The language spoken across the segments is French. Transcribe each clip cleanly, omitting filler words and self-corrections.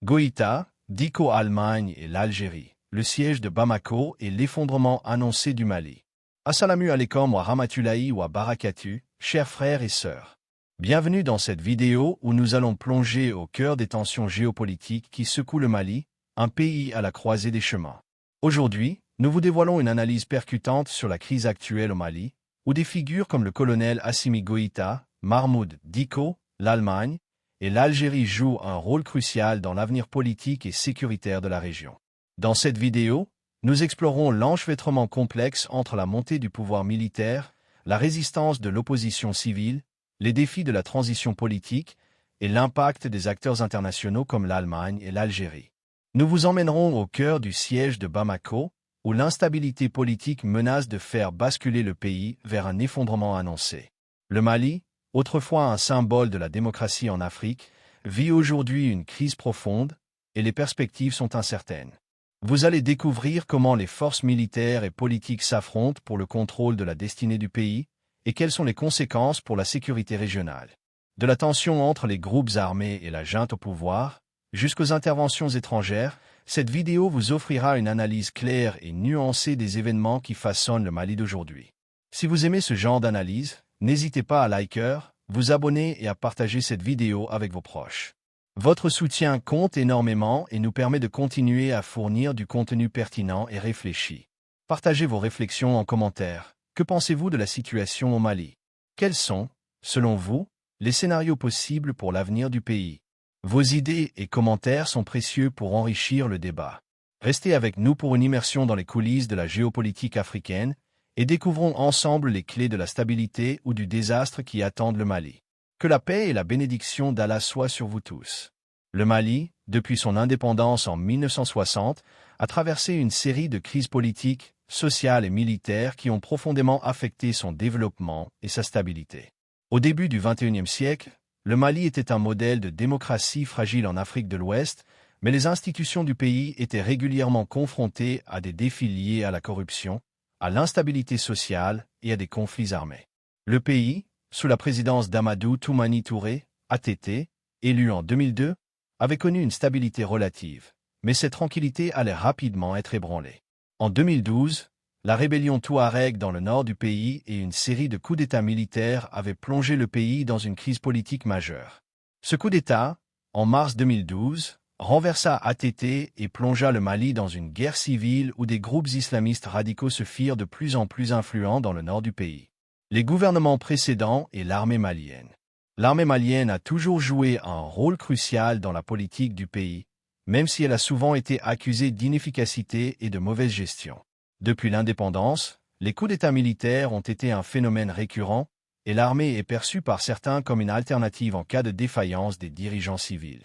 Goïta, Diko Allemagne et l'Algérie, le siège de Bamako et l'effondrement annoncé du Mali. Assalamu alaikum wa rahmatullahi wa barakatuh, chers frères et sœurs. Bienvenue dans cette vidéo où nous allons plonger au cœur des tensions géopolitiques qui secouent le Mali, un pays à la croisée des chemins. Aujourd'hui, nous vous dévoilons une analyse percutante sur la crise actuelle au Mali, où des figures comme le colonel Assimi Goïta, Mahmoud Dicko, l'Allemagne et l'Algérie jouent un rôle crucial dans l'avenir politique et sécuritaire de la région. Dans cette vidéo, nous explorons l'enchevêtrement complexe entre la montée du pouvoir militaire, la résistance de l'opposition civile, les défis de la transition politique et l'impact des acteurs internationaux comme l'Allemagne et l'Algérie. Nous vous emmènerons au cœur du siège de Bamako, où l'instabilité politique menace de faire basculer le pays vers un effondrement annoncé. Le Mali, autrefois un symbole de la démocratie en Afrique, vit aujourd'hui une crise profonde et les perspectives sont incertaines. Vous allez découvrir comment les forces militaires et politiques s'affrontent pour le contrôle de la destinée du pays et quelles sont les conséquences pour la sécurité régionale. De la tension entre les groupes armés et la junte au pouvoir, jusqu'aux interventions étrangères, cette vidéo vous offrira une analyse claire et nuancée des événements qui façonnent le Mali d'aujourd'hui. Si vous aimez ce genre d'analyse, n'hésitez pas à liker, vous abonner et à partager cette vidéo avec vos proches. Votre soutien compte énormément et nous permet de continuer à fournir du contenu pertinent et réfléchi. Partagez vos réflexions en commentaire. Que pensez-vous de la situation au Mali? Quels sont, selon vous, les scénarios possibles pour l'avenir du pays? Vos idées et commentaires sont précieux pour enrichir le débat. Restez avec nous pour une immersion dans les coulisses de la géopolitique africaine et découvrons ensemble les clés de la stabilité ou du désastre qui attendent le Mali. Que la paix et la bénédiction d'Allah soient sur vous tous. Le Mali, depuis son indépendance en 1960, a traversé une série de crises politiques, sociales et militaires qui ont profondément affecté son développement et sa stabilité. Au début du XXIe siècle, le Mali était un modèle de démocratie fragile en Afrique de l'Ouest, mais les institutions du pays étaient régulièrement confrontées à des défis liés à la corruption, à l'instabilité sociale et à des conflits armés. Le pays, sous la présidence d'Amadou Toumani Touré, ATT, élu en 2002, avait connu une stabilité relative, mais cette tranquillité allait rapidement être ébranlée. En 2012, la rébellion Touareg dans le nord du pays et une série de coups d'État militaires avaient plongé le pays dans une crise politique majeure. Ce coup d'État, en mars 2012, renversa ATT et plongea le Mali dans une guerre civile où des groupes islamistes radicaux se firent de plus en plus influents dans le nord du pays. Les gouvernements précédents et l'armée malienne. L'armée malienne a toujours joué un rôle crucial dans la politique du pays, même si elle a souvent été accusée d'inefficacité et de mauvaise gestion. Depuis l'indépendance, les coups d'État militaires ont été un phénomène récurrent et l'armée est perçue par certains comme une alternative en cas de défaillance des dirigeants civils.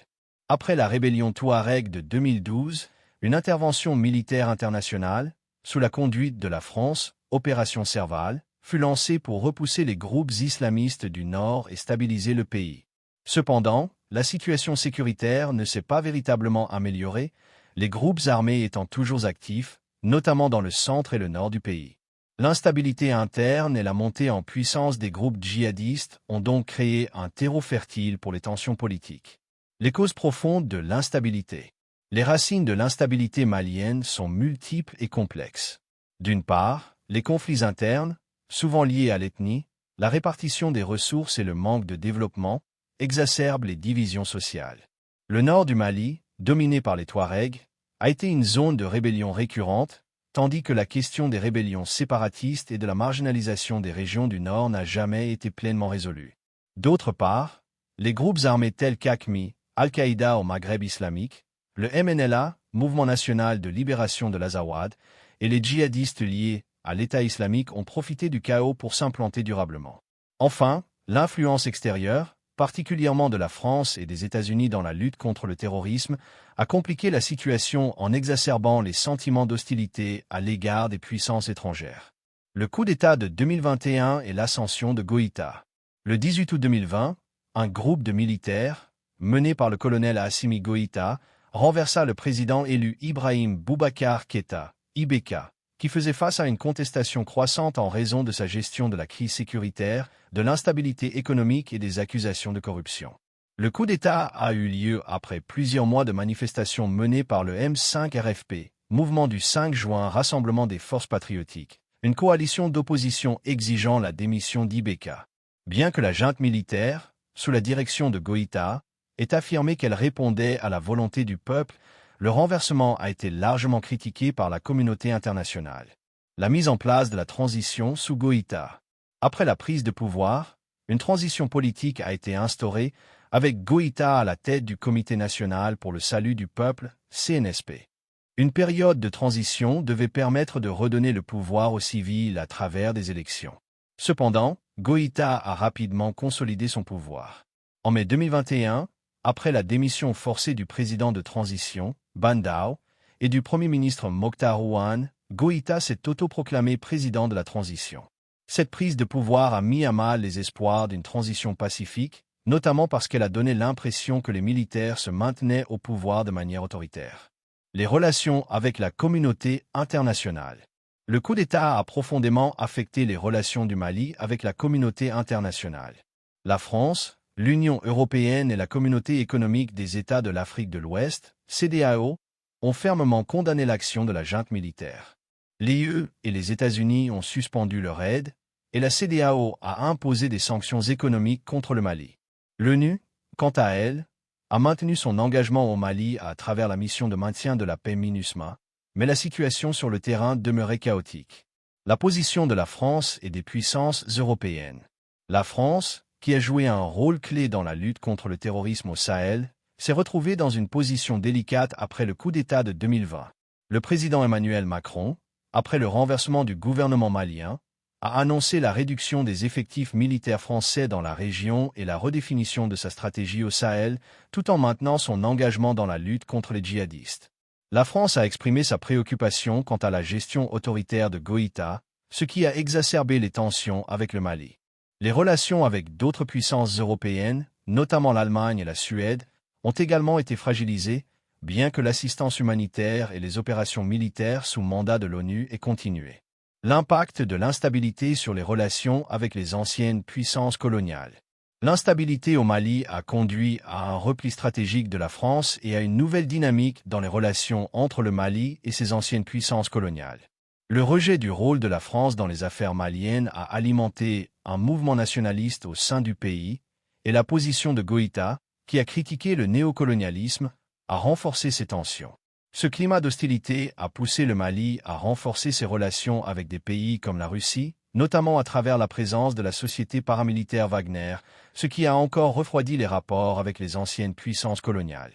Après la rébellion Touareg de 2012, une intervention militaire internationale, sous la conduite de la France, Opération Serval, fut lancée pour repousser les groupes islamistes du Nord et stabiliser le pays. Cependant, la situation sécuritaire ne s'est pas véritablement améliorée, les groupes armés étant toujours actifs, notamment dans le centre et le nord du pays. L'instabilité interne et la montée en puissance des groupes djihadistes ont donc créé un terreau fertile pour les tensions politiques. Les causes profondes de l'instabilité. Les racines de l'instabilité malienne sont multiples et complexes. D'une part, les conflits internes, souvent liés à l'ethnie, la répartition des ressources et le manque de développement, exacerbent les divisions sociales. Le nord du Mali, dominé par les Touaregs, a été une zone de rébellion récurrente, tandis que la question des rébellions séparatistes et de la marginalisation des régions du Nord n'a jamais été pleinement résolue. D'autre part, les groupes armés tels qu'AQMI, Al-Qaïda au Maghreb islamique, le MNLA, Mouvement national de libération de l'Azawad, et les djihadistes liés à l'État islamique ont profité du chaos pour s'implanter durablement. Enfin, l'influence extérieure, particulièrement de la France et des États-Unis dans la lutte contre le terrorisme, a compliqué la situation en exacerbant les sentiments d'hostilité à l'égard des puissances étrangères. Le coup d'État de 2021 et l'ascension de Goïta. Le 18 août 2020, un groupe de militaires, mené par le colonel Assimi Goïta, renversa le président élu Ibrahim Boubacar Keïta, IBK, qui faisait face à une contestation croissante en raison de sa gestion de la crise sécuritaire, de l'instabilité économique et des accusations de corruption. Le coup d'État a eu lieu après plusieurs mois de manifestations menées par le M5 RFP, mouvement du 5 juin Rassemblement des forces patriotiques, une coalition d'opposition exigeant la démission d'Ibeka. Bien que la junte militaire, sous la direction de Goïta, ait affirmé qu'elle répondait à la volonté du peuple, le renversement a été largement critiqué par la communauté internationale. La mise en place de la transition sous Goïta. Après la prise de pouvoir, une transition politique a été instaurée avec Goïta à la tête du Comité national pour le salut du peuple, CNSP. Une période de transition devait permettre de redonner le pouvoir aux civils à travers des élections. Cependant, Goïta a rapidement consolidé son pouvoir. En mai 2021, après la démission forcée du président de transition, Ban Dao, et du Premier ministre Mokhtar Ouane, Goïta s'est autoproclamé président de la transition. Cette prise de pouvoir a mis à mal les espoirs d'une transition pacifique, notamment parce qu'elle a donné l'impression que les militaires se maintenaient au pouvoir de manière autoritaire. Les relations avec la communauté internationale. Le coup d'État a profondément affecté les relations du Mali avec la communauté internationale. La France, l'Union européenne et la Communauté économique des États de l'Afrique de l'Ouest, CEDEAO, ont fermement condamné l'action de la junte militaire. L'UE et les États-Unis ont suspendu leur aide, et la CEDEAO a imposé des sanctions économiques contre le Mali. L'ONU, quant à elle, a maintenu son engagement au Mali à travers la mission de maintien de la paix MINUSMA, mais la situation sur le terrain demeurait chaotique. La position de la France et des puissances européennes. La France, qui a joué un rôle clé dans la lutte contre le terrorisme au Sahel, s'est retrouvée dans une position délicate après le coup d'État de 2020. Le président Emmanuel Macron, après le renversement du gouvernement malien, a annoncé la réduction des effectifs militaires français dans la région et la redéfinition de sa stratégie au Sahel, tout en maintenant son engagement dans la lutte contre les djihadistes. La France a exprimé sa préoccupation quant à la gestion autoritaire de Goïta, ce qui a exacerbé les tensions avec le Mali. Les relations avec d'autres puissances européennes, notamment l'Allemagne et la Suède, ont également été fragilisées, bien que l'assistance humanitaire et les opérations militaires sous mandat de l'ONU aient continué. L'impact de l'instabilité sur les relations avec les anciennes puissances coloniales. L'instabilité au Mali a conduit à un repli stratégique de la France et à une nouvelle dynamique dans les relations entre le Mali et ses anciennes puissances coloniales. Le rejet du rôle de la France dans les affaires maliennes a alimenté un mouvement nationaliste au sein du pays, et la position de Goïta, qui a critiqué le néocolonialisme, a renforcé ces tensions. Ce climat d'hostilité a poussé le Mali à renforcer ses relations avec des pays comme la Russie, notamment à travers la présence de la société paramilitaire Wagner, ce qui a encore refroidi les rapports avec les anciennes puissances coloniales.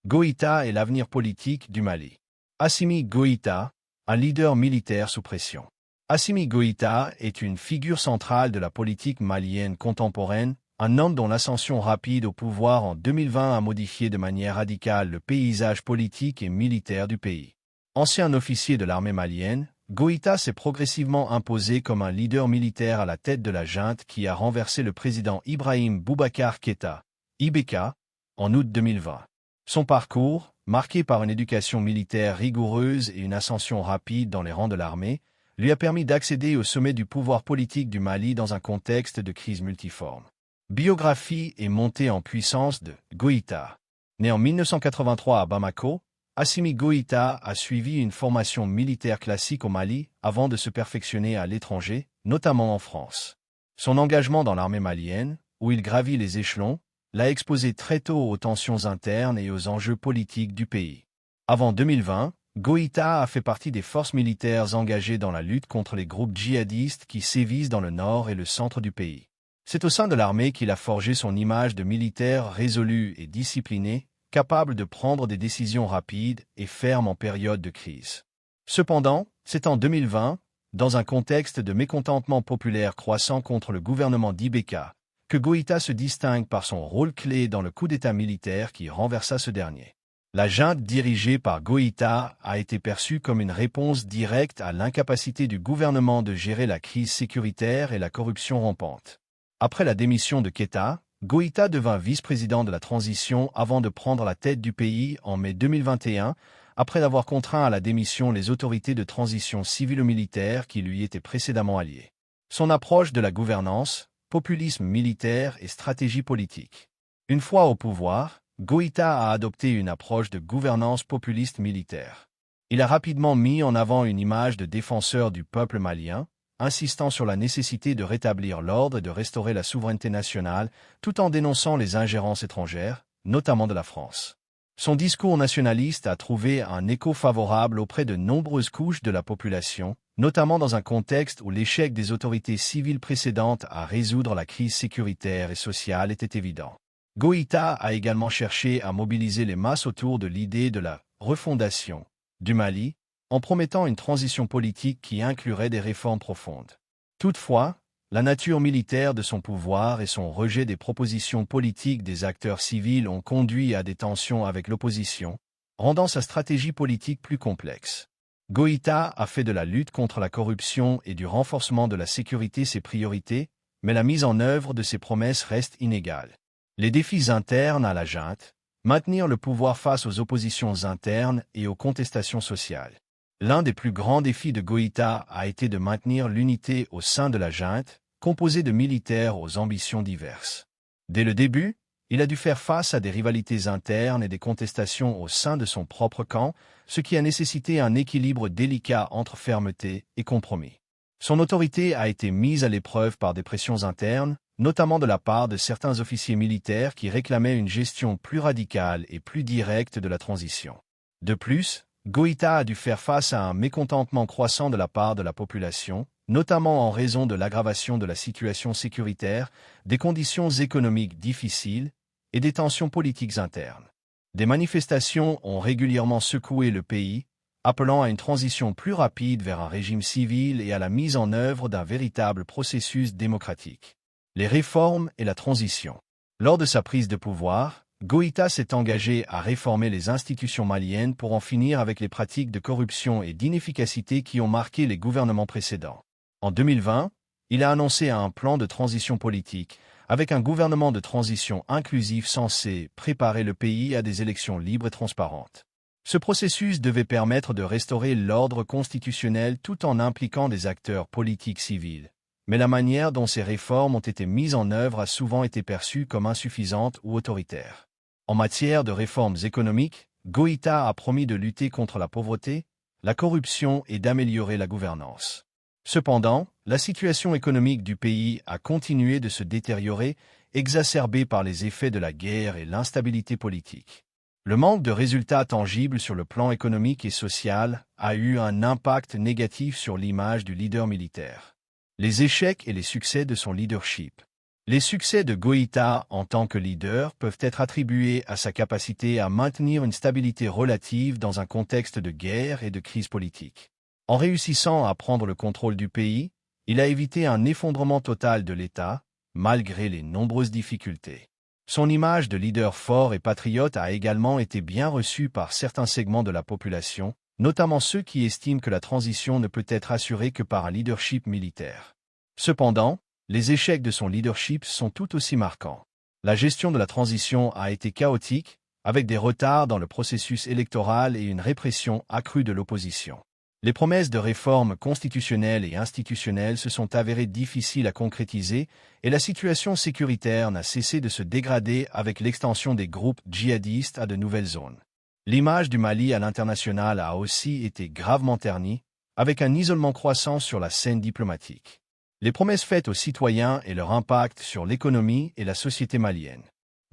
Goïta et l'avenir politique du Mali. Assimi Goïta, un leader militaire sous pression. Assimi Goïta est une figure centrale de la politique malienne contemporaine, un homme dont l'ascension rapide au pouvoir en 2020 a modifié de manière radicale le paysage politique et militaire du pays. Ancien officier de l'armée malienne, Goïta s'est progressivement imposé comme un leader militaire à la tête de la junte qui a renversé le président Ibrahim Boubacar Keïta, Ibeka, en août 2020. Son parcours, marqué par une éducation militaire rigoureuse et une ascension rapide dans les rangs de l'armée, lui a permis d'accéder au sommet du pouvoir politique du Mali dans un contexte de crise multiforme. Biographie et montée en puissance de Goïta. Né en 1983 à Bamako, Assimi Goïta a suivi une formation militaire classique au Mali avant de se perfectionner à l'étranger, notamment en France. Son engagement dans l'armée malienne, où il gravit les échelons, l'a exposé très tôt aux tensions internes et aux enjeux politiques du pays. Avant 2020, Goïta a fait partie des forces militaires engagées dans la lutte contre les groupes djihadistes qui sévissent dans le nord et le centre du pays. C'est au sein de l'armée qu'il a forgé son image de militaire résolu et discipliné, capable de prendre des décisions rapides et fermes en période de crise. Cependant, c'est en 2020, dans un contexte de mécontentement populaire croissant contre le gouvernement d'Ibeka, que Goïta se distingue par son rôle clé dans le coup d'État militaire qui renversa ce dernier. La junte dirigée par Goïta a été perçue comme une réponse directe à l'incapacité du gouvernement de gérer la crise sécuritaire et la corruption rampante. Après la démission de Keïta, Goïta devint vice-président de la transition avant de prendre la tête du pays en mai 2021, après avoir contraint à la démission les autorités de transition civilo-militaire qui lui étaient précédemment alliées. Son approche de la gouvernance, populisme militaire et stratégie politique. Une fois au pouvoir, Goïta a adopté une approche de gouvernance populiste militaire. Il a rapidement mis en avant une image de défenseur du peuple malien, insistant sur la nécessité de rétablir l'ordre et de restaurer la souveraineté nationale, tout en dénonçant les ingérences étrangères, notamment de la France. Son discours nationaliste a trouvé un écho favorable auprès de nombreuses couches de la population, notamment dans un contexte où l'échec des autorités civiles précédentes à résoudre la crise sécuritaire et sociale était évident. Goïta a également cherché à mobiliser les masses autour de l'idée de la refondation du Mali, en promettant une transition politique qui inclurait des réformes profondes. Toutefois, la nature militaire de son pouvoir et son rejet des propositions politiques des acteurs civils ont conduit à des tensions avec l'opposition, rendant sa stratégie politique plus complexe. Goïta a fait de la lutte contre la corruption et du renforcement de la sécurité ses priorités, mais la mise en œuvre de ses promesses reste inégale. Les défis internes à la junte, maintenir le pouvoir face aux oppositions internes et aux contestations sociales. L'un des plus grands défis de Goïta a été de maintenir l'unité au sein de la junte, composée de militaires aux ambitions diverses. Dès le début, il a dû faire face à des rivalités internes et des contestations au sein de son propre camp, ce qui a nécessité un équilibre délicat entre fermeté et compromis. Son autorité a été mise à l'épreuve par des pressions internes, notamment de la part de certains officiers militaires qui réclamaient une gestion plus radicale et plus directe de la transition. De plus, Goïta a dû faire face à un mécontentement croissant de la part de la population, notamment en raison de l'aggravation de la situation sécuritaire, des conditions économiques difficiles et des tensions politiques internes. Des manifestations ont régulièrement secoué le pays, appelant à une transition plus rapide vers un régime civil et à la mise en œuvre d'un véritable processus démocratique. Les réformes et la transition. Lors de sa prise de pouvoir, Goïta s'est engagé à réformer les institutions maliennes pour en finir avec les pratiques de corruption et d'inefficacité qui ont marqué les gouvernements précédents. En 2020, il a annoncé un plan de transition politique, avec un gouvernement de transition inclusif censé préparer le pays à des élections libres et transparentes. Ce processus devait permettre de restaurer l'ordre constitutionnel tout en impliquant des acteurs politiques civils. Mais la manière dont ces réformes ont été mises en œuvre a souvent été perçue comme insuffisante ou autoritaire. En matière de réformes économiques, Goïta a promis de lutter contre la pauvreté, la corruption et d'améliorer la gouvernance. Cependant, la situation économique du pays a continué de se détériorer, exacerbée par les effets de la guerre et l'instabilité politique. Le manque de résultats tangibles sur le plan économique et social a eu un impact négatif sur l'image du leader militaire. Les échecs et les succès de son leadership. Les succès de Goïta en tant que leader peuvent être attribués à sa capacité à maintenir une stabilité relative dans un contexte de guerre et de crise politique. En réussissant à prendre le contrôle du pays, il a évité un effondrement total de l'État, malgré les nombreuses difficultés. Son image de leader fort et patriote a également été bien reçue par certains segments de la population, notamment ceux qui estiment que la transition ne peut être assurée que par un leadership militaire. Cependant, les échecs de son leadership sont tout aussi marquants. La gestion de la transition a été chaotique, avec des retards dans le processus électoral et une répression accrue de l'opposition. Les promesses de réformes constitutionnelles et institutionnelles se sont avérées difficiles à concrétiser et la situation sécuritaire n'a cessé de se dégrader avec l'extension des groupes djihadistes à de nouvelles zones. L'image du Mali à l'international a aussi été gravement ternie, avec un isolement croissant sur la scène diplomatique. Les promesses faites aux citoyens et leur impact sur l'économie et la société malienne.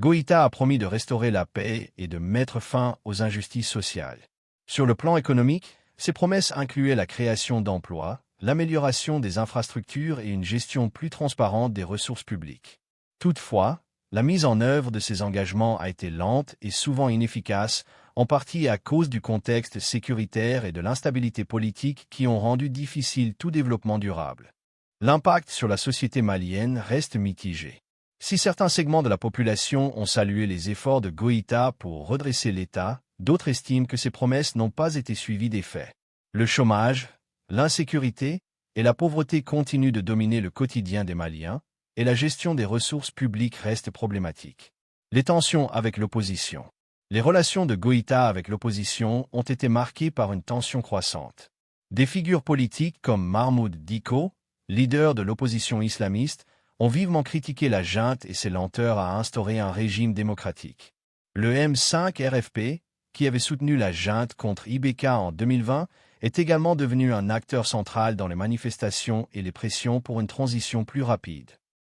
Goïta a promis de restaurer la paix et de mettre fin aux injustices sociales. Sur le plan économique, ces promesses incluaient la création d'emplois, l'amélioration des infrastructures et une gestion plus transparente des ressources publiques. Toutefois, la mise en œuvre de ces engagements a été lente et souvent inefficace, en partie à cause du contexte sécuritaire et de l'instabilité politique qui ont rendu difficile tout développement durable. L'impact sur la société malienne reste mitigé. Si certains segments de la population ont salué les efforts de Goïta pour redresser l'État, d'autres estiment que ces promesses n'ont pas été suivies d'effets. Le chômage, l'insécurité et la pauvreté continuent de dominer le quotidien des Maliens, et la gestion des ressources publiques reste problématique. Les tensions avec l'opposition. Les relations de Goïta avec l'opposition ont été marquées par une tension croissante. Des figures politiques comme Mahmoud Dicko, leader de l'opposition islamiste, ont vivement critiqué la junte et ses lenteurs à instaurer un régime démocratique. Le M5 RFP, qui avait soutenu la junte contre IBK en 2020, est également devenu un acteur central dans les manifestations et les pressions pour une transition plus rapide.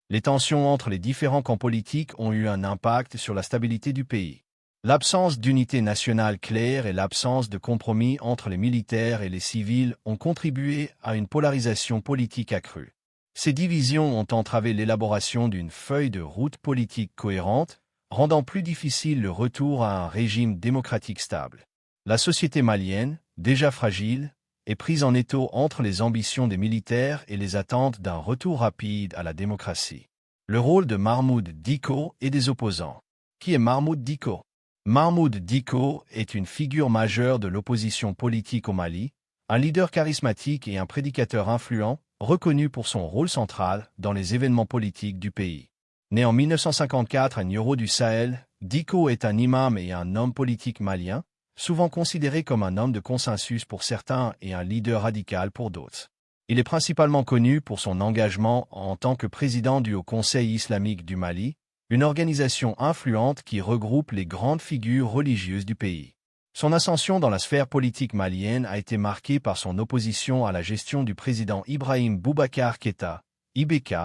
Les tensions entre les différents camps politiques ont eu un impact sur la stabilité du pays. L'absence d'unité nationale claire et l'absence de compromis entre les militaires et les civils ont contribué à une polarisation politique accrue. Ces divisions ont entravé l'élaboration d'une feuille de route politique cohérente, rendant plus difficile le retour à un régime démocratique stable. La société malienne, déjà fragile, est prise en étau entre les ambitions des militaires et les attentes d'un retour rapide à la démocratie. Le rôle de Mahmoud Dicko et des opposants. Qui est Mahmoud Dicko? Mahmoud Dicko est une figure majeure de l'opposition politique au Mali, un leader charismatique et un prédicateur influent, reconnu pour son rôle central dans les événements politiques du pays. Né en 1954 à Nioro du Sahel, Dicko est un imam et un homme politique malien, souvent considéré comme un homme de consensus pour certains et un leader radical pour d'autres. Il est principalement connu pour son engagement en tant que président du Haut Conseil islamique du Mali, une organisation influente qui regroupe les grandes figures religieuses du pays. Son ascension dans la sphère politique malienne a été marquée par son opposition à la gestion du président Ibrahim Boubacar Keïta, IBK,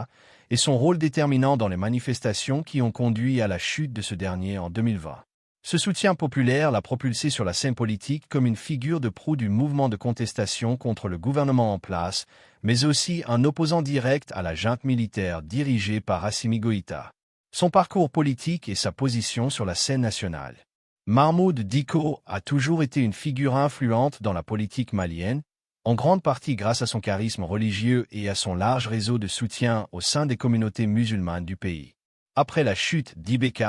et son rôle déterminant dans les manifestations qui ont conduit à la chute de ce dernier en 2020. Ce soutien populaire l'a propulsé sur la scène politique comme une figure de proue du mouvement de contestation contre le gouvernement en place, mais aussi un opposant direct à la junte militaire dirigée par Assimi Goïta. Son parcours politique et sa position sur la scène nationale. Mahmoud Dicko a toujours été une figure influente dans la politique malienne, en grande partie grâce à son charisme religieux et à son large réseau de soutien au sein des communautés musulmanes du pays. Après la chute d'IBK,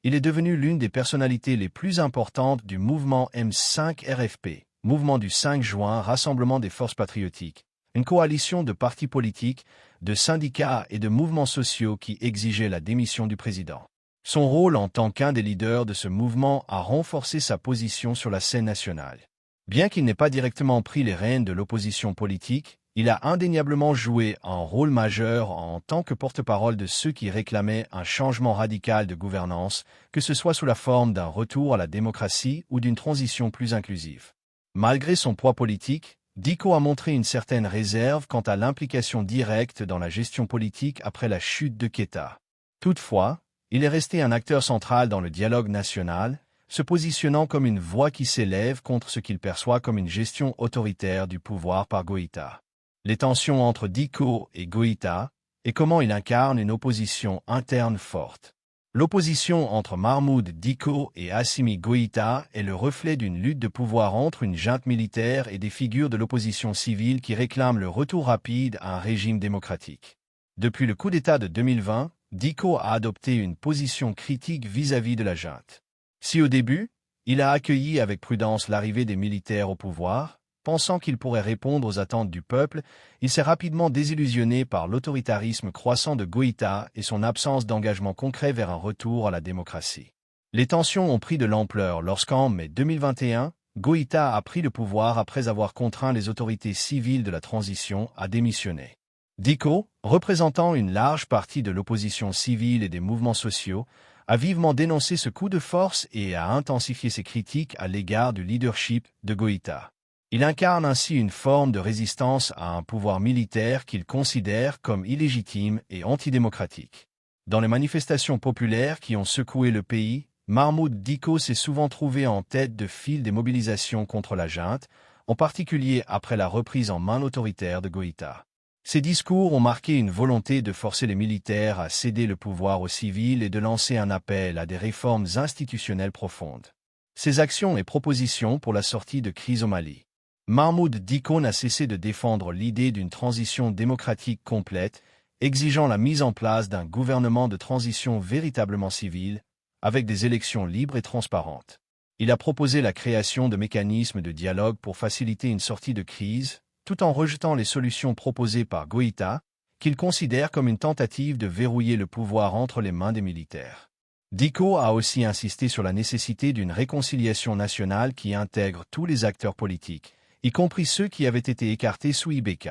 il est devenu l'une des personnalités les plus importantes du mouvement M5 RFP, mouvement du 5 juin Rassemblement des forces patriotiques, une coalition de partis politiques, de syndicats et de mouvements sociaux qui exigeaient la démission du président. Son rôle en tant qu'un des leaders de ce mouvement a renforcé sa position sur la scène nationale. Bien qu'il n'ait pas directement pris les rênes de l'opposition politique, il a indéniablement joué un rôle majeur en tant que porte-parole de ceux qui réclamaient un changement radical de gouvernance, que ce soit sous la forme d'un retour à la démocratie ou d'une transition plus inclusive. Malgré son poids politique, Dicko a montré une certaine réserve quant à l'implication directe dans la gestion politique après la chute de Keïta. Toutefois, il est resté un acteur central dans le dialogue national, se positionnant comme une voix qui s'élève contre ce qu'il perçoit comme une gestion autoritaire du pouvoir par Goïta. Les tensions entre Dicko et Goïta, et comment il incarne une opposition interne forte. L'opposition entre Mahmoud Dicko et Assimi Goïta est le reflet d'une lutte de pouvoir entre une junte militaire et des figures de l'opposition civile qui réclament le retour rapide à un régime démocratique. Depuis le coup d'État de 2020, Dicko a adopté une position critique vis-à-vis de la junte. Si au début, il a accueilli avec prudence l'arrivée des militaires au pouvoir, pensant qu'il pourrait répondre aux attentes du peuple, il s'est rapidement désillusionné par l'autoritarisme croissant de Goïta et son absence d'engagement concret vers un retour à la démocratie. Les tensions ont pris de l'ampleur lorsqu'en mai 2021, Goïta a pris le pouvoir après avoir contraint les autorités civiles de la transition à démissionner. Dicko, représentant une large partie de l'opposition civile et des mouvements sociaux, a vivement dénoncé ce coup de force et a intensifié ses critiques à l'égard du leadership de Goïta. Il incarne ainsi une forme de résistance à un pouvoir militaire qu'il considère comme illégitime et antidémocratique. Dans les manifestations populaires qui ont secoué le pays, Mahmoud Dicko s'est souvent trouvé en tête de file des mobilisations contre la junte, en particulier après la reprise en main autoritaire de Goïta. Ces discours ont marqué une volonté de forcer les militaires à céder le pouvoir aux civils et de lancer un appel à des réformes institutionnelles profondes. Ces actions et propositions pour la sortie de crise au Mali. Mahmoud Dicko n'a cessé de défendre l'idée d'une transition démocratique complète, exigeant la mise en place d'un gouvernement de transition véritablement civil, avec des élections libres et transparentes. Il a proposé la création de mécanismes de dialogue pour faciliter une sortie de crise, tout en rejetant les solutions proposées par Goïta, qu'il considère comme une tentative de verrouiller le pouvoir entre les mains des militaires. Dicko a aussi insisté sur la nécessité d'une réconciliation nationale qui intègre tous les acteurs politiques, y compris ceux qui avaient été écartés sous IBK.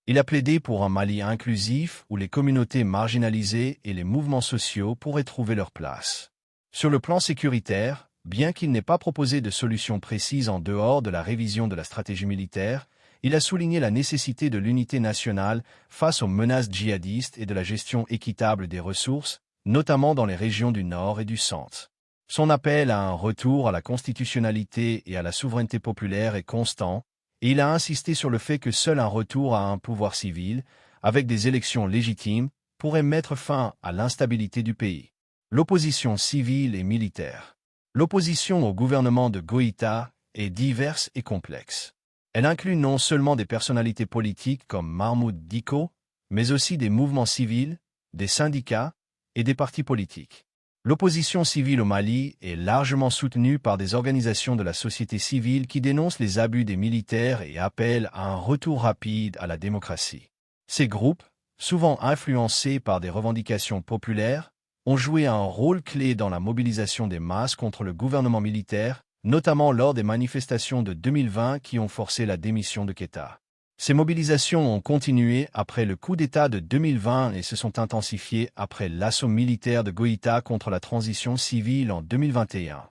Il a plaidé pour un Mali inclusif où les communautés marginalisées et les mouvements sociaux pourraient trouver leur place. Sur le plan sécuritaire, bien qu'il n'ait pas proposé de solution précise en dehors de la révision de la stratégie militaire, il a souligné la nécessité de l'unité nationale face aux menaces djihadistes et de la gestion équitable des ressources, notamment dans les régions du Nord et du Centre. Son appel à un retour à la constitutionnalité et à la souveraineté populaire est constant, et il a insisté sur le fait que seul un retour à un pouvoir civil, avec des élections légitimes, pourrait mettre fin à l'instabilité du pays. L'opposition civile et militaire. L'opposition au gouvernement de Goïta est diverse et complexe. Elle inclut non seulement des personnalités politiques comme Mahmoud Dicko, mais aussi des mouvements civils, des syndicats et des partis politiques. L'opposition civile au Mali est largement soutenue par des organisations de la société civile qui dénoncent les abus des militaires et appellent à un retour rapide à la démocratie. Ces groupes, souvent influencés par des revendications populaires, ont joué un rôle clé dans la mobilisation des masses contre le gouvernement militaire, notamment lors des manifestations de 2020 qui ont forcé la démission de Keïta. Ces mobilisations ont continué après le coup d'État de 2020 et se sont intensifiées après l'assaut militaire de Goïta contre la transition civile en 2021.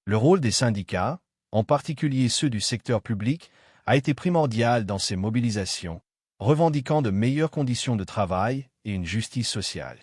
Le rôle des syndicats, en particulier ceux du secteur public, a été primordial dans ces mobilisations, revendiquant de meilleures conditions de travail et une justice sociale.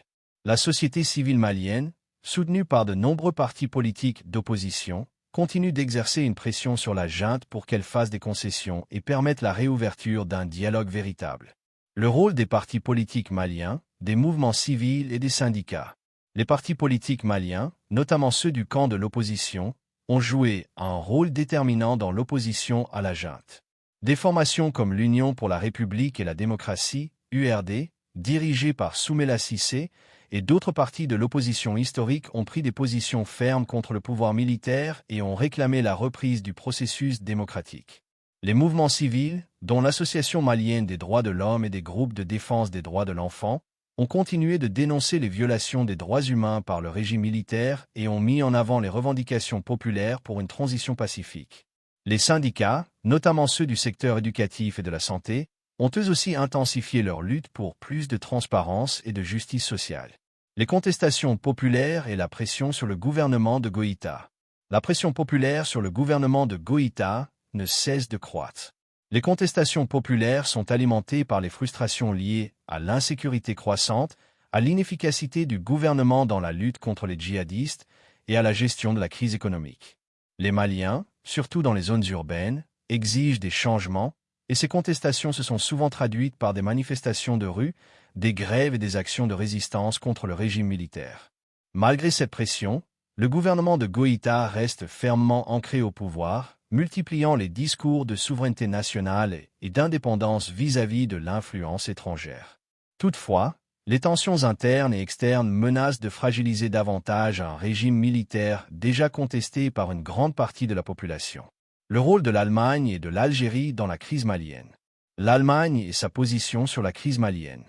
La société civile malienne, soutenue par de nombreux partis politiques d'opposition, continue d'exercer une pression sur la junte pour qu'elle fasse des concessions et permette la réouverture d'un dialogue véritable. Le rôle des partis politiques maliens, des mouvements civils et des syndicats. Les partis politiques maliens, notamment ceux du camp de l'opposition, ont joué un rôle déterminant dans l'opposition à la junte. Des formations comme l'Union pour la République et la démocratie, URD, dirigée par Soumaïla Cissé, et d'autres partis de l'opposition historique ont pris des positions fermes contre le pouvoir militaire et ont réclamé la reprise du processus démocratique. Les mouvements civils, dont l'Association malienne des droits de l'homme et des groupes de défense des droits de l'enfant, ont continué de dénoncer les violations des droits humains par le régime militaire et ont mis en avant les revendications populaires pour une transition pacifique. Les syndicats, notamment ceux du secteur éducatif et de la santé, ont eux aussi intensifié leur lutte pour plus de transparence et de justice sociale. Les contestations populaires et la pression sur le gouvernement de Goïta. La pression populaire sur le gouvernement de Goïta ne cesse de croître. Les contestations populaires sont alimentées par les frustrations liées à l'insécurité croissante, à l'inefficacité du gouvernement dans la lutte contre les djihadistes et à la gestion de la crise économique. Les Maliens, surtout dans les zones urbaines, exigent des changements, et ces contestations se sont souvent traduites par des manifestations de rue, des grèves et des actions de résistance contre le régime militaire. Malgré cette pression, le gouvernement de Goïta reste fermement ancré au pouvoir, multipliant les discours de souveraineté nationale et d'indépendance vis-à-vis de l'influence étrangère. Toutefois, les tensions internes et externes menacent de fragiliser davantage un régime militaire déjà contesté par une grande partie de la population. Le rôle de l'Allemagne et de l'Algérie dans la crise malienne. L'Allemagne et sa position sur la crise malienne.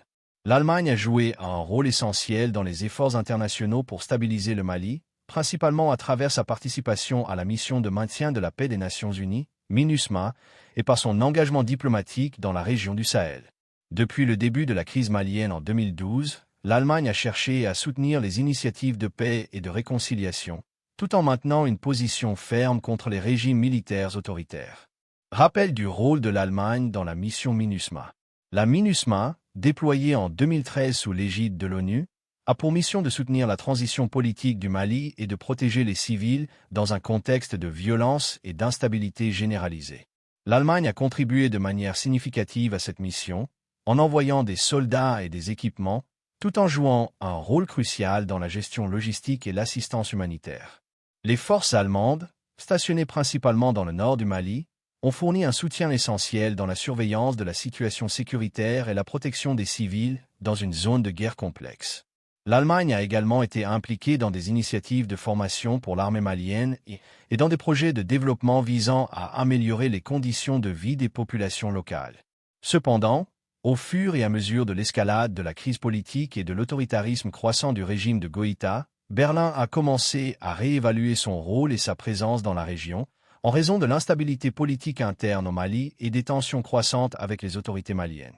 L'Allemagne a joué un rôle essentiel dans les efforts internationaux pour stabiliser le Mali, principalement à travers sa participation à la mission de maintien de la paix des Nations Unies, MINUSMA, et par son engagement diplomatique dans la région du Sahel. Depuis le début de la crise malienne en 2012, l'Allemagne a cherché à soutenir les initiatives de paix et de réconciliation, tout en maintenant une position ferme contre les régimes militaires autoritaires. Rappel du rôle de l'Allemagne dans la mission MINUSMA. La MINUSMA, déployée en 2013 sous l'égide de l'ONU, a pour mission de soutenir la transition politique du Mali et de protéger les civils dans un contexte de violence et d'instabilité généralisée. L'Allemagne a contribué de manière significative à cette mission, en envoyant des soldats et des équipements, tout en jouant un rôle crucial dans la gestion logistique et l'assistance humanitaire. Les forces allemandes, stationnées principalement dans le nord du Mali, ont fourni un soutien essentiel dans la surveillance de la situation sécuritaire et la protection des civils dans une zone de guerre complexe. L'Allemagne a également été impliquée dans des initiatives de formation pour l'armée malienne et dans des projets de développement visant à améliorer les conditions de vie des populations locales. Cependant, au fur et à mesure de l'escalade de la crise politique et de l'autoritarisme croissant du régime de Goïta, Berlin a commencé à réévaluer son rôle et sa présence dans la région, en raison de l'instabilité politique interne au Mali et des tensions croissantes avec les autorités maliennes.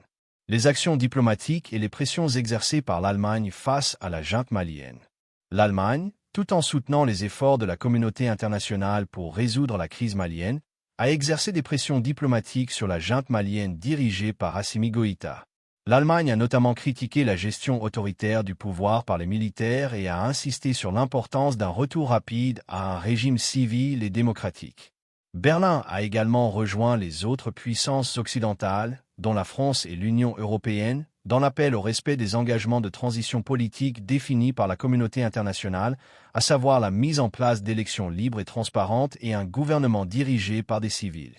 les actions diplomatiques et les pressions exercées par l'Allemagne face à la junte malienne. L'Allemagne, tout en soutenant les efforts de la communauté internationale pour résoudre la crise malienne, a exercé des pressions diplomatiques sur la junte malienne dirigée par Assimi Goïta. L'Allemagne a notamment critiqué la gestion autoritaire du pouvoir par les militaires et a insisté sur l'importance d'un retour rapide à un régime civil et démocratique. Berlin a également rejoint les autres puissances occidentales, dont la France et l'Union européenne, dans l'appel au respect des engagements de transition politique définis par la communauté internationale, à savoir la mise en place d'élections libres et transparentes et un gouvernement dirigé par des civils.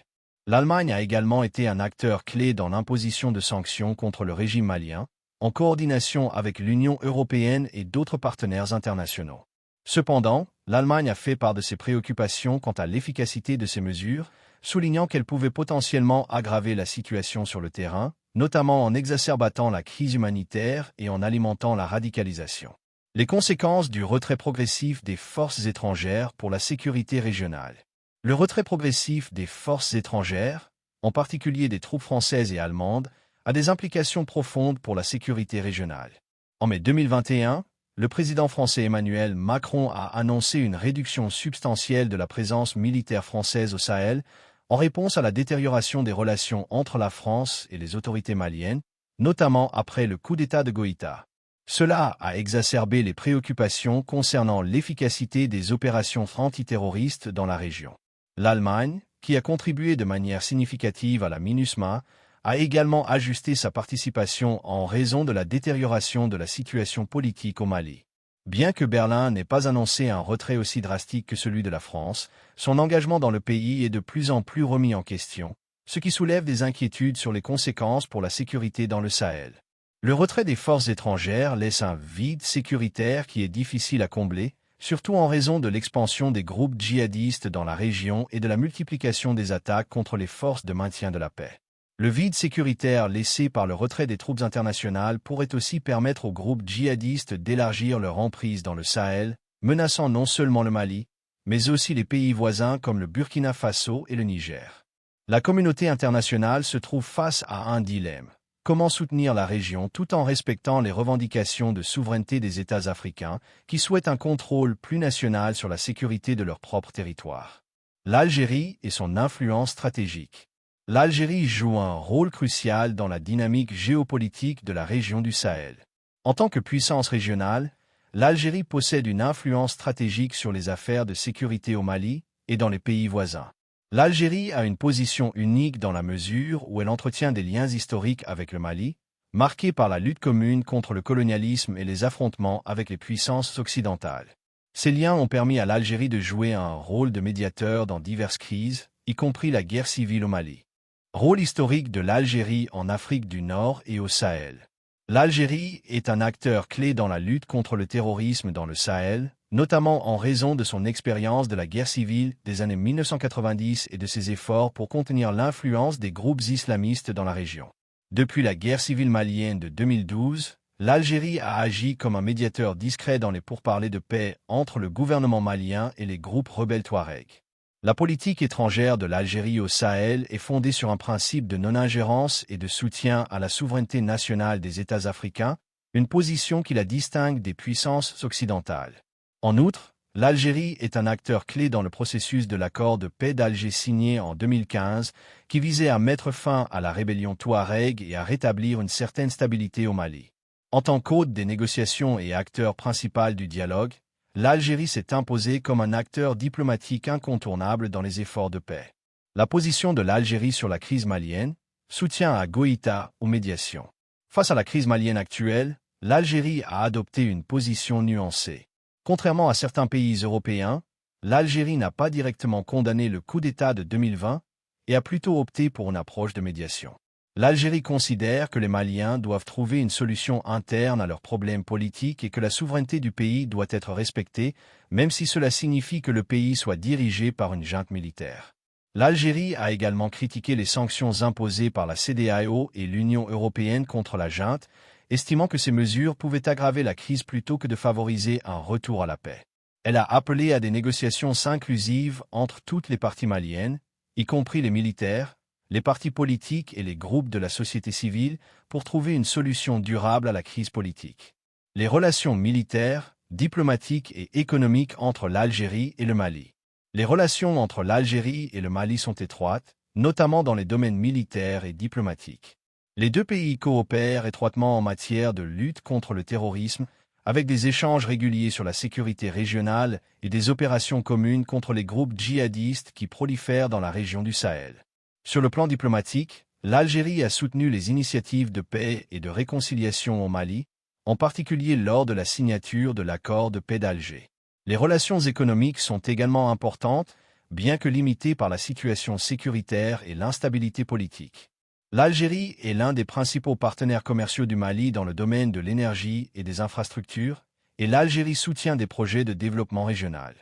L'Allemagne a également été un acteur clé dans l'imposition de sanctions contre le régime malien, en coordination avec l'Union européenne et d'autres partenaires internationaux. Cependant, l'Allemagne a fait part de ses préoccupations quant à l'efficacité de ces mesures, soulignant qu'elles pouvaient potentiellement aggraver la situation sur le terrain, notamment en exacerbant la crise humanitaire et en alimentant la radicalisation. Les conséquences du retrait progressif des forces étrangères pour la sécurité régionale. Le retrait progressif des forces étrangères, en particulier des troupes françaises et allemandes, a des implications profondes pour la sécurité régionale. En mai 2021, le président français Emmanuel Macron a annoncé une réduction substantielle de la présence militaire française au Sahel en réponse à la détérioration des relations entre la France et les autorités maliennes, notamment après le coup d'État de Goïta. Cela a exacerbé les préoccupations concernant l'efficacité des opérations antiterroristes dans la région. L'Allemagne, qui a contribué de manière significative à la MINUSMA, a également ajusté sa participation en raison de la détérioration de la situation politique au Mali. Bien que Berlin n'ait pas annoncé un retrait aussi drastique que celui de la France, son engagement dans le pays est de plus en plus remis en question, ce qui soulève des inquiétudes sur les conséquences pour la sécurité dans le Sahel. Le retrait des forces étrangères laisse un vide sécuritaire qui est difficile à combler, surtout en raison de l'expansion des groupes djihadistes dans la région et de la multiplication des attaques contre les forces de maintien de la paix. Le vide sécuritaire laissé par le retrait des troupes internationales pourrait aussi permettre aux groupes djihadistes d'élargir leur emprise dans le Sahel, menaçant non seulement le Mali, mais aussi les pays voisins comme le Burkina Faso et le Niger. La communauté internationale se trouve face à un dilemme. Comment soutenir la région tout en respectant les revendications de souveraineté des États africains qui souhaitent un contrôle plus national sur la sécurité de leur propre territoire? L'Algérie et son influence stratégique. L'Algérie joue un rôle crucial dans la dynamique géopolitique de la région du Sahel. En tant que puissance régionale, l'Algérie possède une influence stratégique sur les affaires de sécurité au Mali et dans les pays voisins. L'Algérie a une position unique dans la mesure où elle entretient des liens historiques avec le Mali, marqués par la lutte commune contre le colonialisme et les affrontements avec les puissances occidentales. Ces liens ont permis à l'Algérie de jouer un rôle de médiateur dans diverses crises, y compris la guerre civile au Mali. Rôle historique de l'Algérie en Afrique du Nord et au Sahel. L'Algérie est un acteur clé dans la lutte contre le terrorisme dans le Sahel, notamment en raison de son expérience de la guerre civile des années 1990 et de ses efforts pour contenir l'influence des groupes islamistes dans la région. Depuis la guerre civile malienne de 2012, l'Algérie a agi comme un médiateur discret dans les pourparlers de paix entre le gouvernement malien et les groupes rebelles Touaregs. La politique étrangère de l'Algérie au Sahel est fondée sur un principe de non-ingérence et de soutien à la souveraineté nationale des États africains, une position qui la distingue des puissances occidentales. En outre, l'Algérie est un acteur clé dans le processus de l'accord de paix d'Alger signé en 2015, qui visait à mettre fin à la rébellion Touareg et à rétablir une certaine stabilité au Mali. En tant qu'hôte des négociations et acteur principal du dialogue, l'Algérie s'est imposée comme un acteur diplomatique incontournable dans les efforts de paix. La position de l'Algérie sur la crise malienne, soutien à Goïta aux médiations. Face à la crise malienne actuelle, l'Algérie a adopté une position nuancée. Contrairement à certains pays européens, l'Algérie n'a pas directement condamné le coup d'État de 2020 et a plutôt opté pour une approche de médiation. L'Algérie considère que les Maliens doivent trouver une solution interne à leurs problèmes politiques et que la souveraineté du pays doit être respectée, même si cela signifie que le pays soit dirigé par une junte militaire. L'Algérie a également critiqué les sanctions imposées par la CEDEAO et l'Union européenne contre la junte, estimant que ces mesures pouvaient aggraver la crise plutôt que de favoriser un retour à la paix. Elle a appelé à des négociations inclusives entre toutes les parties maliennes, y compris les militaires, les partis politiques et les groupes de la société civile pour trouver une solution durable à la crise politique. Les relations militaires, diplomatiques et économiques entre l'Algérie et le Mali. Les relations entre l'Algérie et le Mali sont étroites, notamment dans les domaines militaires et diplomatiques. Les deux pays coopèrent étroitement en matière de lutte contre le terrorisme, avec des échanges réguliers sur la sécurité régionale et des opérations communes contre les groupes djihadistes qui prolifèrent dans la région du Sahel. Sur le plan diplomatique, l'Algérie a soutenu les initiatives de paix et de réconciliation au Mali, en particulier lors de la signature de l'accord de paix d'Alger. Les relations économiques sont également importantes, bien que limitées par la situation sécuritaire et l'instabilité politique. L'Algérie est l'un des principaux partenaires commerciaux du Mali dans le domaine de l'énergie et des infrastructures, et l'Algérie soutient des projets de développement régional.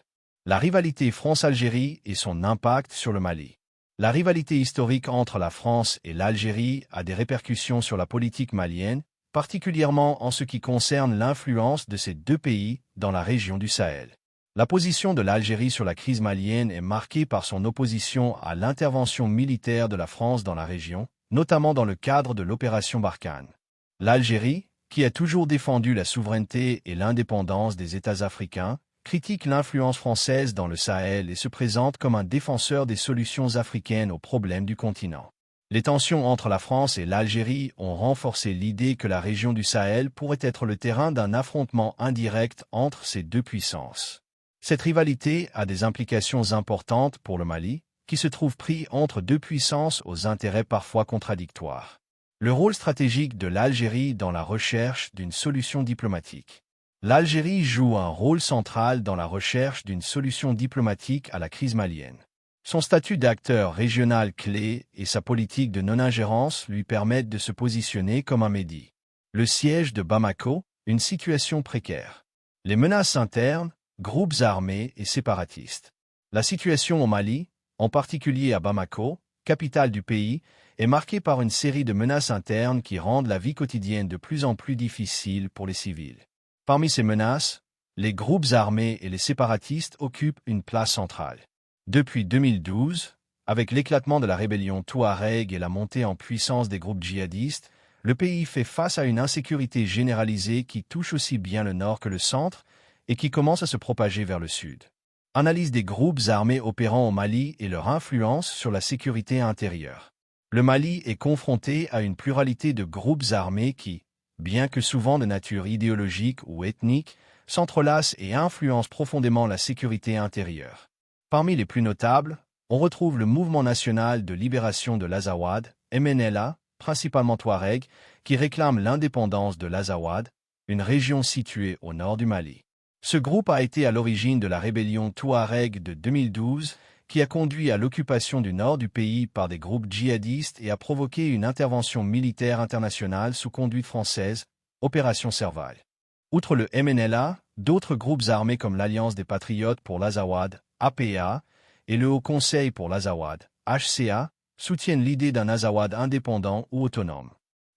La rivalité France-Algérie et son impact sur le Mali. La rivalité historique entre la France et l'Algérie a des répercussions sur la politique malienne, particulièrement en ce qui concerne l'influence de ces deux pays dans la région du Sahel. La position de l'Algérie sur la crise malienne est marquée par son opposition à l'intervention militaire de la France dans la région, notamment dans le cadre de l'opération Barkhane. L'Algérie, qui a toujours défendu la souveraineté et l'indépendance des États africains, critique l'influence française dans le Sahel et se présente comme un défenseur des solutions africaines aux problèmes du continent. Les tensions entre la France et l'Algérie ont renforcé l'idée que la région du Sahel pourrait être le terrain d'un affrontement indirect entre ces deux puissances. Cette rivalité a des implications importantes pour le Mali, qui se trouve pris entre deux puissances aux intérêts parfois contradictoires. Le rôle stratégique de l'Algérie dans la recherche d'une solution diplomatique. L'Algérie joue un rôle central dans la recherche d'une solution diplomatique à la crise malienne. Son statut d'acteur régional clé et sa politique de non-ingérence lui permettent de se positionner comme un médiateur. Le siège de Bamako, une situation précaire. Les menaces internes, groupes armés et séparatistes. La situation au Mali, en particulier à Bamako, capitale du pays, est marquée par une série de menaces internes qui rendent la vie quotidienne de plus en plus difficile pour les civils. Parmi ces menaces, les groupes armés et les séparatistes occupent une place centrale. Depuis 2012, avec l'éclatement de la rébellion Touareg et la montée en puissance des groupes djihadistes, le pays fait face à une insécurité généralisée qui touche aussi bien le nord que le centre et qui commence à se propager vers le sud. Analyse des groupes armés opérant au Mali et leur influence sur la sécurité intérieure. Le Mali est confronté à une pluralité de groupes armés qui, bien que souvent de nature idéologique ou ethnique, s'entrelacent et influencent profondément la sécurité intérieure. Parmi les plus notables, on retrouve le Mouvement national de libération de l'Azawad, MNLA, principalement Touareg, qui réclame l'indépendance de l'Azawad, une région située au nord du Mali. Ce groupe a été à l'origine de la rébellion Touareg de 2012, qui a conduit à l'occupation du nord du pays par des groupes djihadistes et a provoqué une intervention militaire internationale sous conduite française, Opération Serval. Outre le MNLA, d'autres groupes armés comme l'Alliance des Patriotes pour l'Azawad, APA, et le Haut Conseil pour l'Azawad, HCA, soutiennent l'idée d'un Azawad indépendant ou autonome.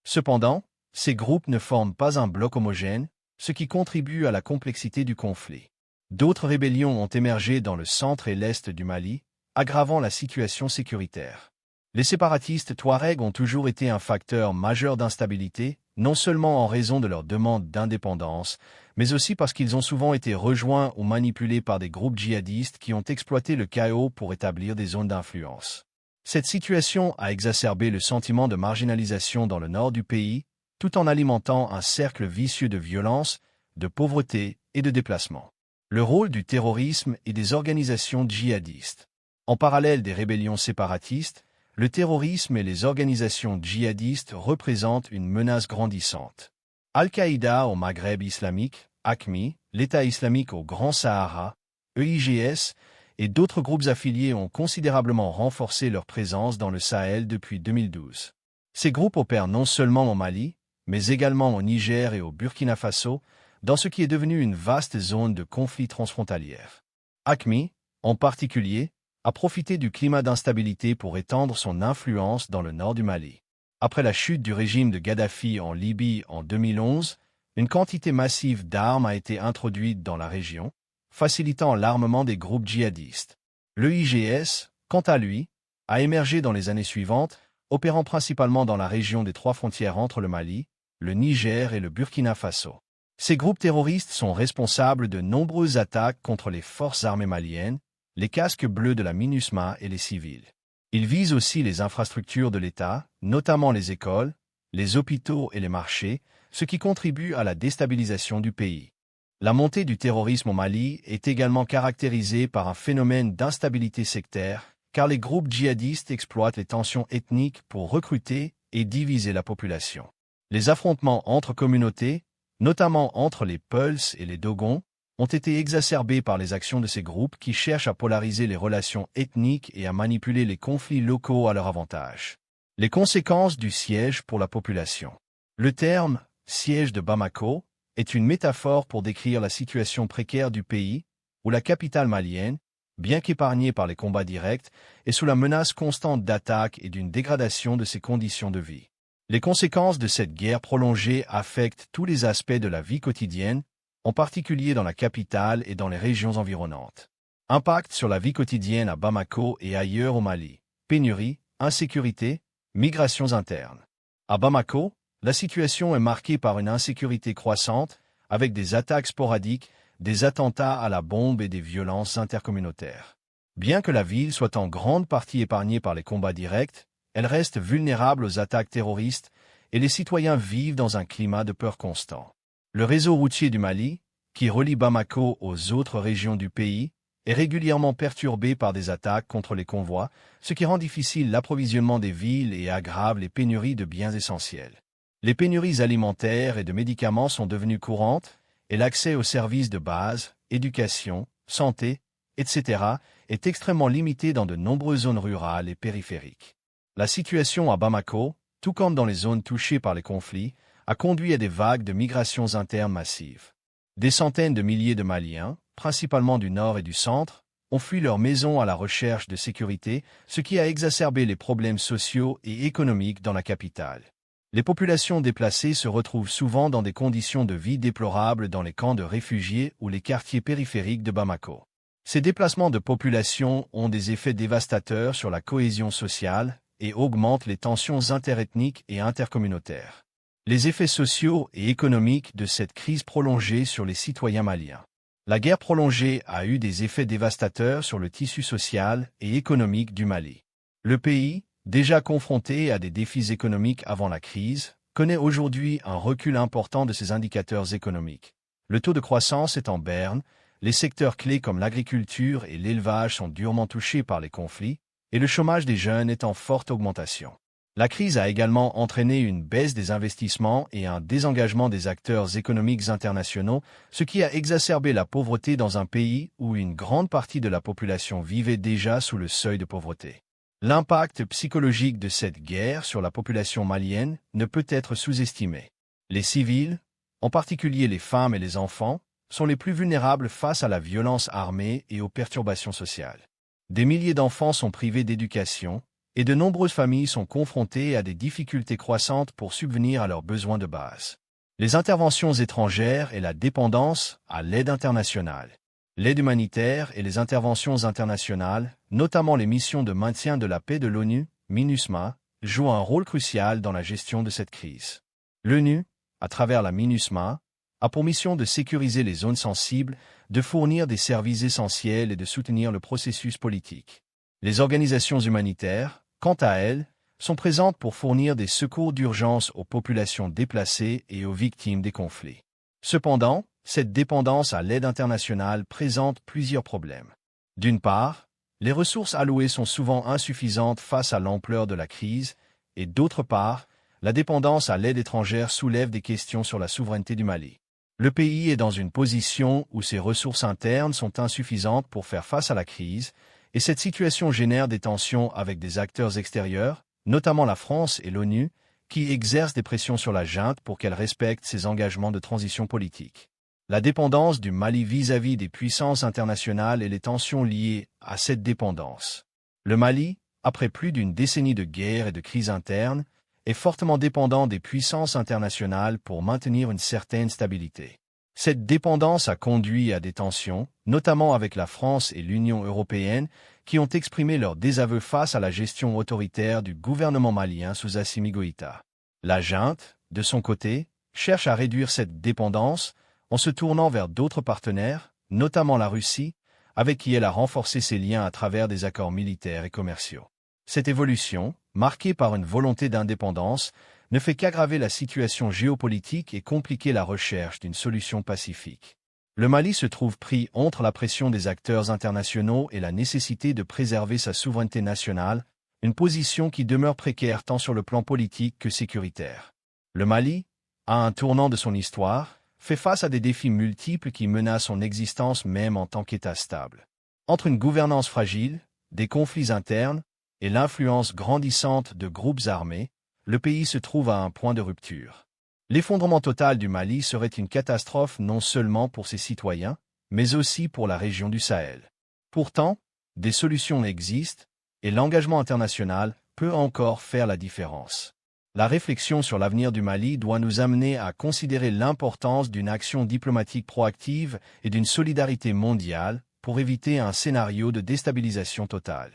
Cependant, ces groupes ne forment pas un bloc homogène, ce qui contribue à la complexité du conflit. D'autres rébellions ont émergé dans le centre et l'est du Mali, aggravant la situation sécuritaire. Les séparatistes Touareg ont toujours été un facteur majeur d'instabilité, non seulement en raison de leur demande d'indépendance, mais aussi parce qu'ils ont souvent été rejoints ou manipulés par des groupes djihadistes qui ont exploité le chaos pour établir des zones d'influence. Cette situation a exacerbé le sentiment de marginalisation dans le nord du pays, tout en alimentant un cercle vicieux de violence, de pauvreté et de déplacement. Le rôle du terrorisme et des organisations djihadistes. En parallèle des rébellions séparatistes, le terrorisme et les organisations djihadistes représentent une menace grandissante. Al-Qaïda au Maghreb islamique, AQMI, l'État islamique au Grand Sahara, EIGS, et d'autres groupes affiliés ont considérablement renforcé leur présence dans le Sahel depuis 2012. Ces groupes opèrent non seulement au Mali, mais également au Niger et au Burkina Faso, dans ce qui est devenu une vaste zone de conflit transfrontalière. AQMI, en particulier, a profité du climat d'instabilité pour étendre son influence dans le nord du Mali. Après la chute du régime de Kadhafi en Libye en 2011, une quantité massive d'armes a été introduite dans la région, facilitant l'armement des groupes djihadistes. L'EIGS, quant à lui, a émergé dans les années suivantes, opérant principalement dans la région des trois frontières entre le Mali, le Niger et le Burkina Faso. Ces groupes terroristes sont responsables de nombreuses attaques contre les forces armées maliennes, les casques bleus de la MINUSMA et les civils. Ils visent aussi les infrastructures de l'État, notamment les écoles, les hôpitaux et les marchés, ce qui contribue à la déstabilisation du pays. La montée du terrorisme au Mali est également caractérisée par un phénomène d'instabilité sectaire, car les groupes djihadistes exploitent les tensions ethniques pour recruter et diviser la population. Les affrontements entre communautés, notamment entre les Peuls et les Dogons, ont été exacerbés par les actions de ces groupes qui cherchent à polariser les relations ethniques et à manipuler les conflits locaux à leur avantage. Les conséquences du siège pour la population. Le terme « siège de Bamako » est une métaphore pour décrire la situation précaire du pays, où la capitale malienne, bien qu'épargnée par les combats directs, est sous la menace constante d'attaques et d'une dégradation de ses conditions de vie. Les conséquences de cette guerre prolongée affectent tous les aspects de la vie quotidienne, en particulier dans la capitale et dans les régions environnantes. Impact sur la vie quotidienne à Bamako et ailleurs au Mali. Pénurie, insécurité, migrations internes. À Bamako, la situation est marquée par une insécurité croissante, avec des attaques sporadiques, des attentats à la bombe et des violences intercommunautaires. Bien que la ville soit en grande partie épargnée par les combats directs, elle reste vulnérable aux attaques terroristes et les citoyens vivent dans un climat de peur constant. Le réseau routier du Mali, qui relie Bamako aux autres régions du pays, est régulièrement perturbé par des attaques contre les convois, ce qui rend difficile l'approvisionnement des villes et aggrave les pénuries de biens essentiels. Les pénuries alimentaires et de médicaments sont devenues courantes, et l'accès aux services de base, éducation, santé, etc., est extrêmement limité dans de nombreuses zones rurales et périphériques. La situation à Bamako, tout comme dans les zones touchées par les conflits, a conduit à des vagues de migrations internes massives. Des centaines de milliers de Maliens, principalement du nord et du centre, ont fui leurs maisons à la recherche de sécurité, ce qui a exacerbé les problèmes sociaux et économiques dans la capitale. Les populations déplacées se retrouvent souvent dans des conditions de vie déplorables dans les camps de réfugiés ou les quartiers périphériques de Bamako. Ces déplacements de population ont des effets dévastateurs sur la cohésion sociale et augmentent les tensions interethniques et intercommunautaires. Les effets sociaux et économiques de cette crise prolongée sur les citoyens maliens. La guerre prolongée a eu des effets dévastateurs sur le tissu social et économique du Mali. Le pays, déjà confronté à des défis économiques avant la crise, connaît aujourd'hui un recul important de ses indicateurs économiques. Le taux de croissance est en berne, les secteurs clés comme l'agriculture et l'élevage sont durement touchés par les conflits, et le chômage des jeunes est en forte augmentation. La crise a également entraîné une baisse des investissements et un désengagement des acteurs économiques internationaux, ce qui a exacerbé la pauvreté dans un pays où une grande partie de la population vivait déjà sous le seuil de pauvreté. L'impact psychologique de cette guerre sur la population malienne ne peut être sous-estimé. Les civils, en particulier les femmes et les enfants, sont les plus vulnérables face à la violence armée et aux perturbations sociales. Des milliers d'enfants sont privés d'éducation, et de nombreuses familles sont confrontées à des difficultés croissantes pour subvenir à leurs besoins de base. Les interventions étrangères et la dépendance à l'aide internationale. L'aide humanitaire et les interventions internationales, notamment les missions de maintien de la paix de l'ONU, MINUSMA, jouent un rôle crucial dans la gestion de cette crise. L'ONU, à travers la MINUSMA, a pour mission de sécuriser les zones sensibles, de fournir des services essentiels et de soutenir le processus politique. Les organisations humanitaires, quant à elles, sont présentes pour fournir des secours d'urgence aux populations déplacées et aux victimes des conflits. Cependant, cette dépendance à l'aide internationale présente plusieurs problèmes. D'une part, les ressources allouées sont souvent insuffisantes face à l'ampleur de la crise, et d'autre part, la dépendance à l'aide étrangère soulève des questions sur la souveraineté du Mali. Le pays est dans une position où ses ressources internes sont insuffisantes pour faire face à la crise, et cette situation génère des tensions avec des acteurs extérieurs, notamment la France et l'ONU, qui exercent des pressions sur la junte pour qu'elle respecte ses engagements de transition politique. La dépendance du Mali vis-à-vis des puissances internationales et les tensions liées à cette dépendance. Le Mali, après plus d'une décennie de guerre et de crise interne, est fortement dépendant des puissances internationales pour maintenir une certaine stabilité. Cette dépendance a conduit à des tensions, notamment avec la France et l'Union européenne, qui ont exprimé leur désaveu face à la gestion autoritaire du gouvernement malien sous Assimi Goïta. La junte, de son côté, cherche à réduire cette dépendance en se tournant vers d'autres partenaires, notamment la Russie, avec qui elle a renforcé ses liens à travers des accords militaires et commerciaux. Cette évolution, marquée par une volonté d'indépendance, ne fait qu'aggraver la situation géopolitique et compliquer la recherche d'une solution pacifique. Le Mali se trouve pris entre la pression des acteurs internationaux et la nécessité de préserver sa souveraineté nationale, une position qui demeure précaire tant sur le plan politique que sécuritaire. Le Mali, à un tournant de son histoire, fait face à des défis multiples qui menacent son existence même en tant qu'État stable. Entre une gouvernance fragile, des conflits internes et l'influence grandissante de groupes armés, le pays se trouve à un point de rupture. L'effondrement total du Mali serait une catastrophe non seulement pour ses citoyens, mais aussi pour la région du Sahel. Pourtant, des solutions existent, et l'engagement international peut encore faire la différence. La réflexion sur l'avenir du Mali doit nous amener à considérer l'importance d'une action diplomatique proactive et d'une solidarité mondiale pour éviter un scénario de déstabilisation totale.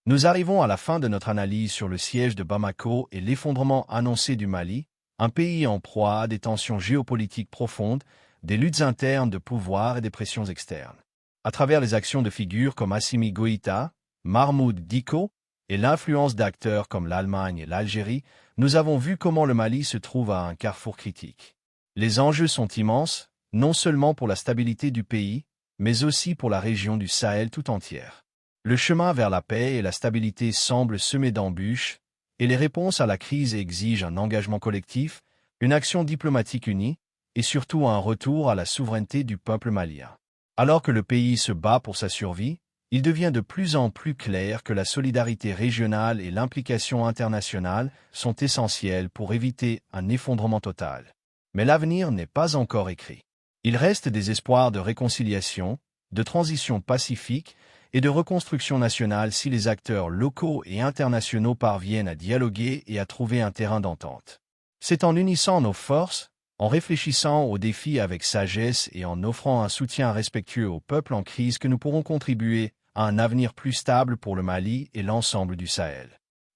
Nous arrivons à la fin de notre analyse sur le siège de Bamako et l'effondrement annoncé du Mali, un pays en proie à des tensions géopolitiques profondes, des luttes internes de pouvoir et des pressions externes. À travers les actions de figures comme Assimi Goïta, Mahmoud Dicko et l'influence d'acteurs comme l'Allemagne et l'Algérie, nous avons vu comment le Mali se trouve à un carrefour critique. Les enjeux sont immenses, non seulement pour la stabilité du pays, mais aussi pour la région du Sahel tout entière. Le chemin vers la paix et la stabilité semble semé d'embûches, et les réponses à la crise exigent un engagement collectif, une action diplomatique unie, et surtout un retour à la souveraineté du peuple malien. Alors que le pays se bat pour sa survie, il devient de plus en plus clair que la solidarité régionale et l'implication internationale sont essentielles pour éviter un effondrement total. Mais l'avenir n'est pas encore écrit. Il reste des espoirs de réconciliation, de transition pacifique et de reconstruction nationale si les acteurs locaux et internationaux parviennent à dialoguer et à trouver un terrain d'entente. C'est en unissant nos forces, en réfléchissant aux défis avec sagesse et en offrant un soutien respectueux au peuple en crise que nous pourrons contribuer à un avenir plus stable pour le Mali et l'ensemble du Sahel.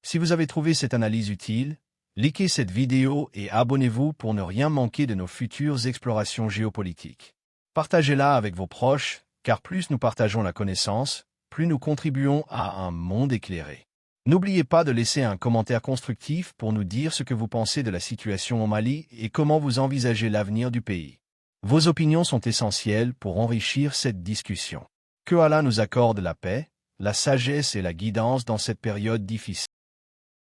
Si vous avez trouvé cette analyse utile, likez cette vidéo et abonnez-vous pour ne rien manquer de nos futures explorations géopolitiques. Partagez-la avec vos proches, car plus nous partageons la connaissance, plus nous contribuons à un monde éclairé. N'oubliez pas de laisser un commentaire constructif pour nous dire ce que vous pensez de la situation au Mali et comment vous envisagez l'avenir du pays. Vos opinions sont essentielles pour enrichir cette discussion. Que Allah nous accorde la paix, la sagesse et la guidance dans cette période difficile.